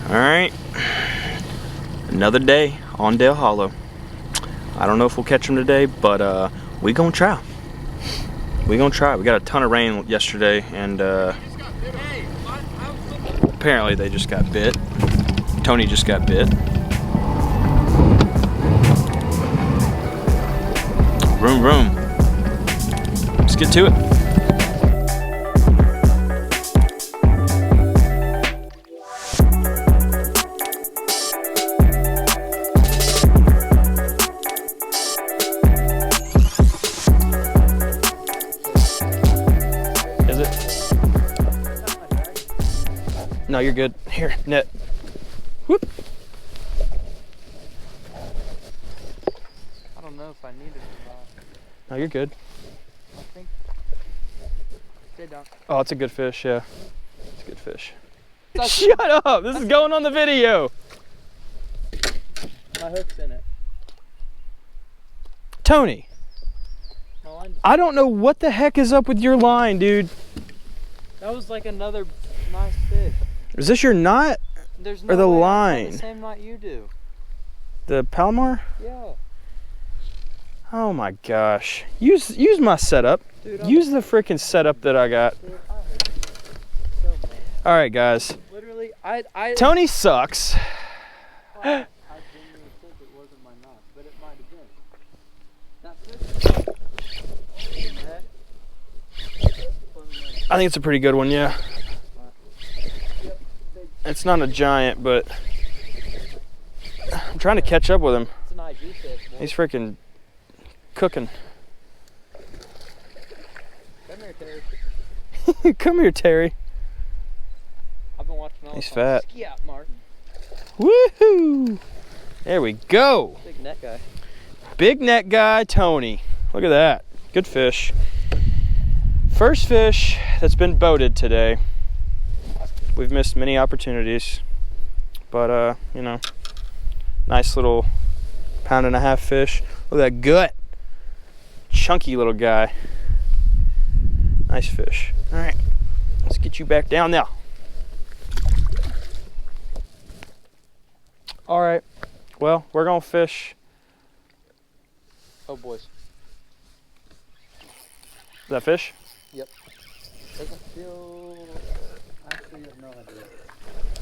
Alright, another day on Dale Hollow. I don't know if we'll catch them today, but we gonna try. We gonna try. We got a ton of rain yesterday, and apparently they just got bit. Tony just got bit. Vroom vroom. Let's get to it. Is it? No, you're good. Here, net. Whoop. I don't know if I need it or not. No, you're good. I think. Stay down. Oh, it's a good fish, yeah. It's a good fish. Shut up! This is going on the video! My hook's in it. Tony! My line. I don't know what the heck is up with your line, dude. That was like another nice fish. Is this your knot? There's no or the way line? I the same knot you do. The Palomar? Yeah. Oh my gosh. Use my setup. Dude, Use the freaking setup that I got. Dude, I hate it so much. Alright guys. Literally, I Tony sucks. I genuinely think it wasn't my knot, but it might have been. That fish. I think it's a pretty good one, yeah. It's not a giant, but I'm trying to catch up with him. It's an IG fish, boy. He's freaking cooking. Come here, Terry. Come here, Terry. I've been watching all He's the fat. Ski out, Martin. Woohoo! There we go. Big net guy. Big net guy, Tony. Look at that. Good fish. First fish that's been boated today. We've missed many opportunities, but you know, nice little 1.5 pound fish. Look at that gut. Chunky little guy. Nice fish. All right, let's get you back down now. All right, well, we're gonna fish. Oh, boys. Is that fish? Yep. Doesn't feel. Actually, I have no idea.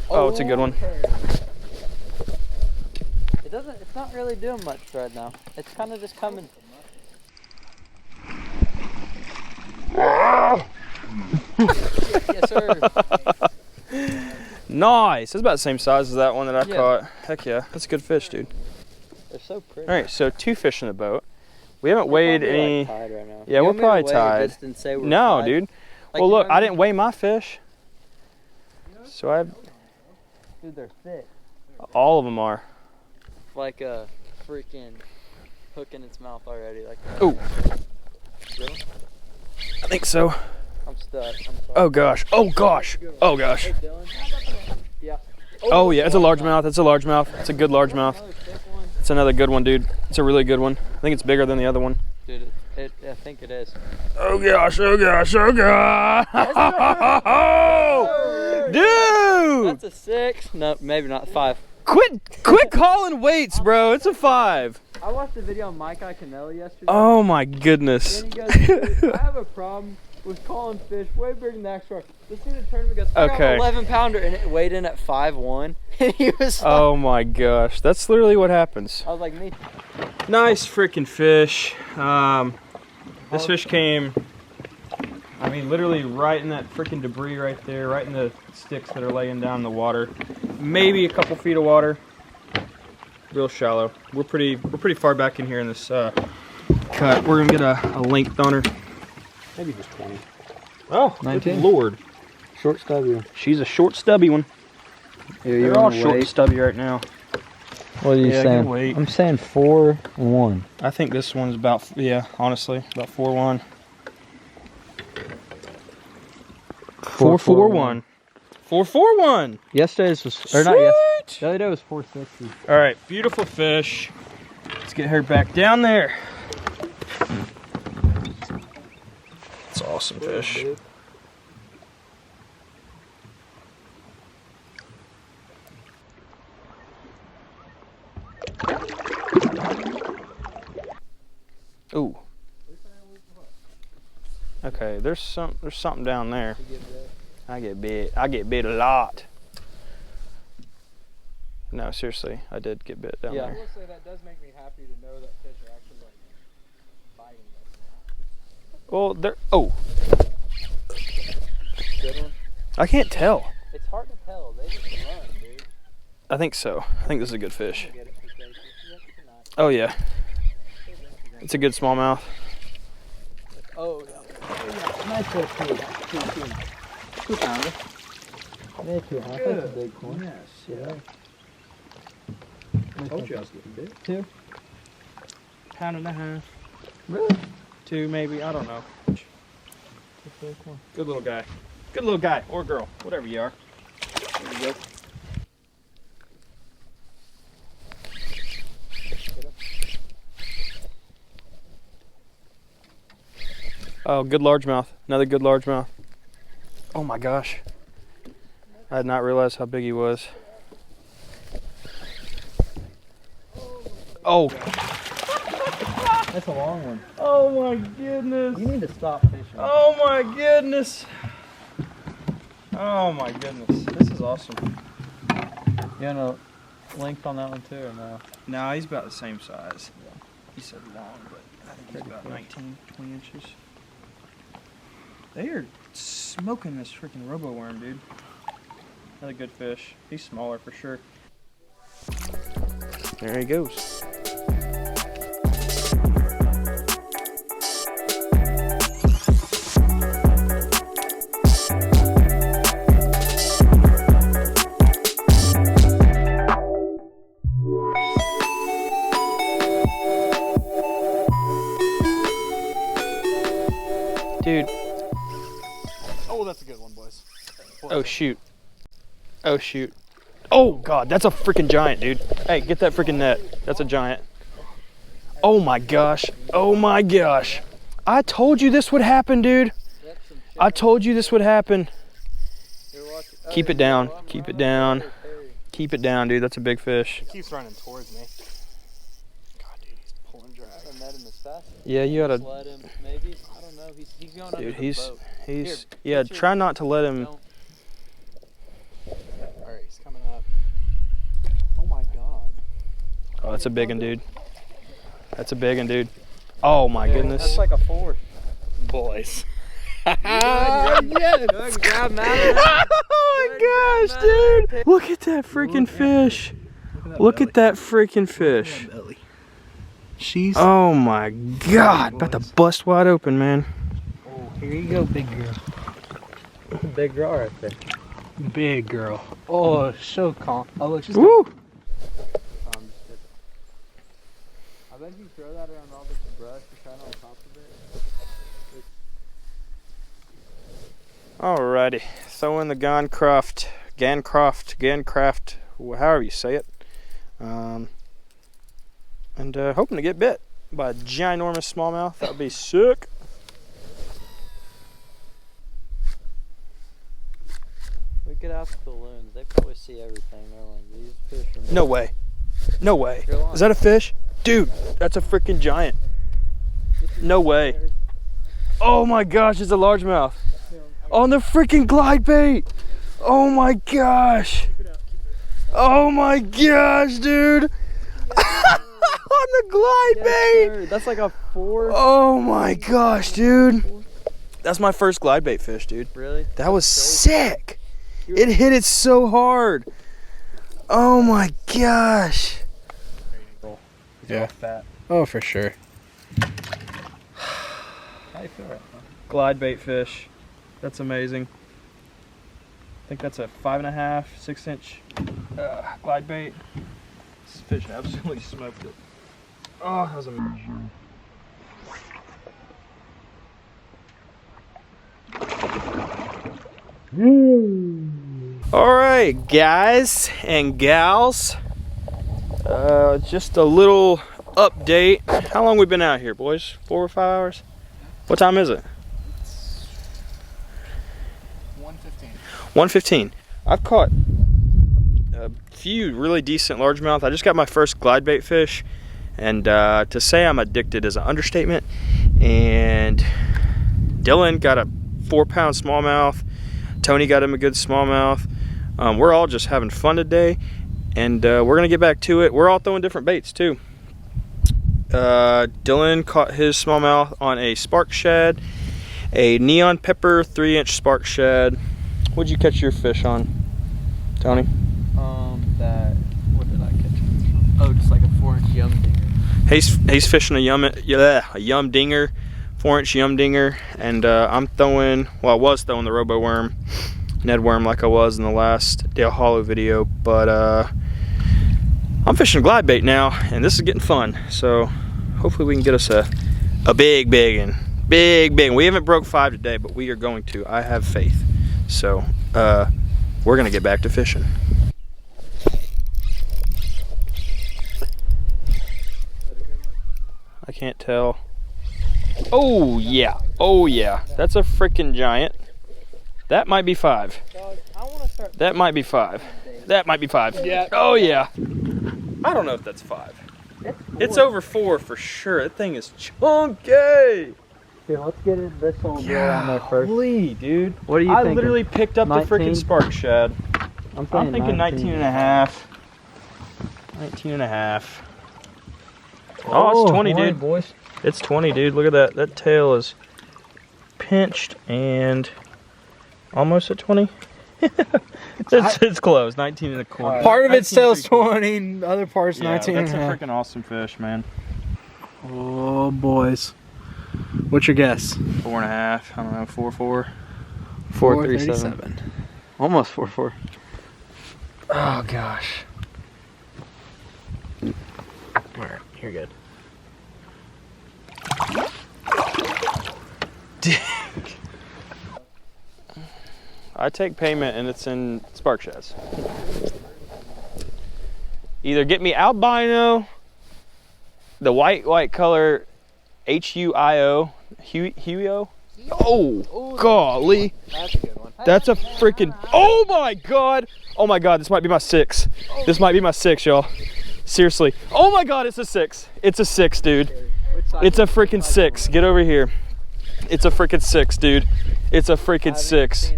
Oh, it's a good one. Okay. It doesn't. It's not really doing much right now. It's kind of just coming. Yes, sir. Nice. It's about the same size as that one that I Yeah. caught. Heck yeah, that's a good fish, dude. They're so pretty. All right, so 2 fish in the boat. We haven't weighed Probably, any. like, tied right now. Yeah, You we're want me to probably weigh it tied. just and say we're No, tied? dude. Like, Well, you look, know I what didn't weigh my fish, so I. Dude, they're thick. All of them are. Like a freaking hook in its mouth already. Like. Oh. Really? I think so. I'm stuck. I'm sorry. Oh gosh. Oh gosh. Oh gosh. Hey, Dillon. Yeah. Oh yeah, it's a largemouth. It's a largemouth. It's a good largemouth. Another thick one. It's another good one, dude. It's a really good one. I think it's bigger than the other one. Dude, I think it is. Oh gosh. Oh gosh. Oh gosh. Dude. That's a 6. No, maybe not 5. Quit calling weights, bro. It's a 5. I watched a video on Mike Iaconelli yesterday. Oh my goodness. And he goes, "Dude, I have a problem with calling fish way bigger than the actual. This thing in the tournament goes, I got Okay. an 11 pounder and it weighed in at 5'1". And he was like, Oh my gosh. That's literally what happens. I was like, me. Nice freaking fish. This fish came, I mean, literally right in that freaking debris right there, right in the sticks that are laying down in the water. Maybe a couple feet of water. Real shallow. We're pretty far back in here in this cut. We're gonna get a length on her. Maybe just 20. Oh, 19? good Lord. Short stubby one. She's a short stubby one. Yeah, They're all short and stubby right now. What are you Yeah, saying? good weight. I'm saying 4-1. I think this one's about, yeah, honestly, about 4'1". 4'1". 441. Yesterday's was, or not yesterday. The other day was 460. All right, beautiful fish. Let's get her back down there. It's awesome fish. There's something down there. You get bit. I get bit a lot. No, seriously, I did get bit down I there. will say that does make me happy to know that fish are actually like biting us. Well, they're Good one. I can't tell. It's hard to tell. They just run, dude. I think so. I think this is a good fish. Get it for safety. Yes, it's not. Oh yeah, it's a good smallmouth. Oh, yeah. Nice fish, too. 2 pounder. Yeah, 2 and a half. That's a big one. Yes, Yeah. Told you I was getting bit. 2. Pound and a half. Really? 2 maybe. I don't know. That's a big one. Good little guy. Good little guy or girl, whatever you are. There you go. Oh, good largemouth. Another good largemouth. Oh my gosh. I had not realized how big he was. Oh. That's a long one. Oh my goodness. You need to stop fishing. Oh my goodness. Oh my goodness. This is awesome. You want a length on that one too, or no? No, he's about the same size. He said long, but I think he's about 19, 20 inches. They are smoking this freaking robo worm, dude. Another good fish. He's smaller for sure. There he goes. Dude. Oh, that's a good one, boys. Oh shoot. Oh shoot. Oh god, that's a freaking giant, dude. Hey, get that freaking net. That's a giant. Oh my gosh. Oh my gosh. I told you this would happen, dude. I told you this would happen. Keep it down. Keep it down. Keep it down, dude. That's a big fish. He keeps running towards me. God, dude, he's pulling drag. I met him as fast. Yeah, you gotta. Let him, maybe. I don't know. He's going under Dude, the boat. he's. Here, Yeah, put your- try not to let him. Don't. All right, he's coming up. Oh my God. Oh, that's a big one, dude. That's a big one, dude. Oh my goodness. That's like a 4. Boys. Yes. Grab him out of there. Oh my gosh, dude! Look at that freaking fish. Look at that freaking fish. She's. Oh my god! About to bust wide open, man. Oh, here you go, big girl. Big girl right there. Big girl. Oh, so calm. Oh, look, she's Woo! I bet you throw that around all this brush and kind of on top of it. Alrighty, throwing the Gancraft, however you say it, and hoping to get bit by a ginormous smallmouth. That would be sick. We could ask the loons. They probably see everything. They're like, these fish are No way. No way. You're lying. Is that a fish? Dude, that's a freaking giant. No way. Oh my gosh, it's a largemouth. On the freaking glide bait. Oh my gosh. Oh my gosh, dude. On the glide bait. That's like a 4. Oh my gosh, dude. That's my first glide bait fish, dude. Really? That was sick. It hit it so hard. Oh my gosh. Yeah. Fat. Oh, for sure. How do you feel right now? Glide bait fish. That's amazing. I think that's a 5.5, 6-inch glide bait. This fish absolutely smoked it. Oh, that was amazing. All right, guys and gals. Just a little update. How long we been out here, boys? 4 or 5 hours? What time is it? 1:15. I've caught a few really decent largemouth. I just got my first glide bait fish, and to say I'm addicted is an understatement. And Dillon got a 4-pound smallmouth. Tony got him a good smallmouth. We're all just having fun today, and we're gonna get back to it. We're all throwing different baits too. Dillon caught his smallmouth on a spark shad, a neon pepper 3-inch spark shad. What'd you catch your fish on, Tony? What did I catch? Oh, just like a 4-inch yum dinger. He's fishing a yum dinger, 4-inch yum dinger, and I'm throwing, well, I was throwing the robo worm, Ned worm, like I was in the last Dale Hollow video, but I'm fishing a glide bait now, and this is getting fun. So hopefully we can get us a big one. We haven't broke 5 today, but we are going to. I have faith. So we're gonna get back to fishing. I can't tell. Oh yeah, that's a freaking giant. That might be 5. That might be 5. That might be 5. Yeah. Oh yeah. I don't know if that's 5. It's over 4 for sure. That thing is chunky. Here, let's get this whole deal on there first. Holy dude. What do you I think? literally picked up 19? the freaking spark shad. I'm thinking 19 and a half. 19 and a half. Oh, it's 20, dude. Boys. It's 20, dude. Look at that. That tail is pinched and almost at 20. it's close. 19 and a quarter. Part of it 19 says and 20, the other part's 19 That's a and a half. freaking awesome fish, man. Oh, boys. What's your guess? 4.5. I don't know. 4.4. 4.37. Almost 4.4. Oh gosh. Alright, you're good. I take payment and it's in spark shads. Either get me albino, the white color, Huio. Huio? Oh, golly. That's a good one. That's a freaking, oh my god. Oh my god, this might be my 6. This might be my 6, y'all. Seriously. Oh my god, it's a 6. It's a 6, dude. It's a freaking 6. Get over here. It's a freaking 6, dude. It's a freaking 6.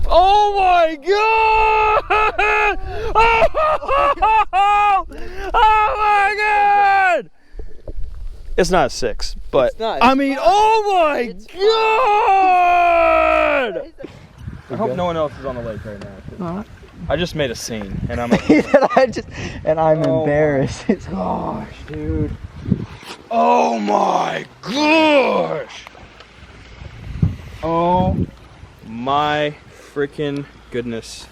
Oh my god! Oh my god! It's not a 6, but I mean, oh my god! I hope no one else is on the lake right now. I just made a scene, and I'm. I'm embarrassed. Gosh, dude. Oh my gosh! Oh my freaking goodness.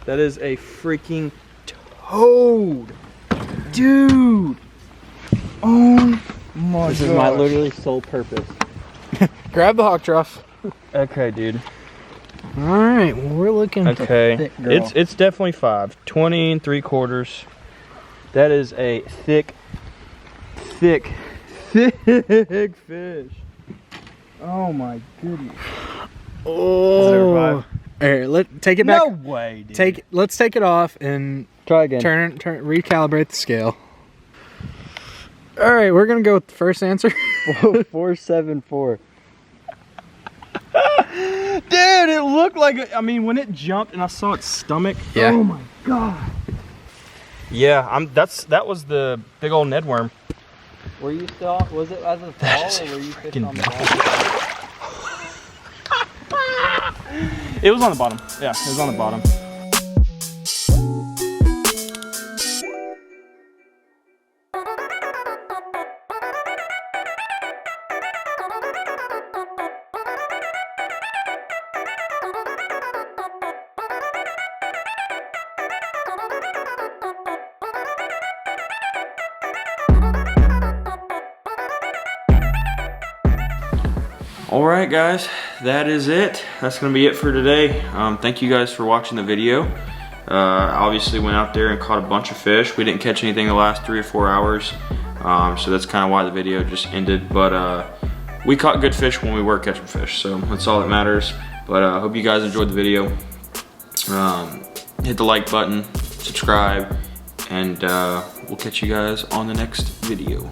That is a freaking toad. Dude. Oh my This is my literally sole purpose. Grab the hawk trough. Okay, dude. Alright, we're looking. Okay. thick girl. It's definitely 5. 20 3/4. That is a thick fish. Oh my goodness. Oh. Alright, take it back. No way, dude. Let's take it off and Try again. recalibrate the scale. Alright, we're gonna go with the first answer. 4.74. Dude, it looked like, I mean, when it jumped and I saw its stomach. Yeah. Oh my god. Yeah, that was the big old Ned worm. Were you still? Was it as a fall or were you fishing on the bottom? It was on the bottom. Yeah, it was on the bottom. Alright guys, that is it. That's going to be it for today. Thank you guys for watching the video. Obviously went out there and caught a bunch of fish. We didn't catch anything the last 3 or 4 hours. So that's kind of why the video just ended. But we caught good fish when we were catching fish. So that's all that matters. But I hope you guys enjoyed the video. Hit the like button, subscribe, and we'll catch you guys on the next video.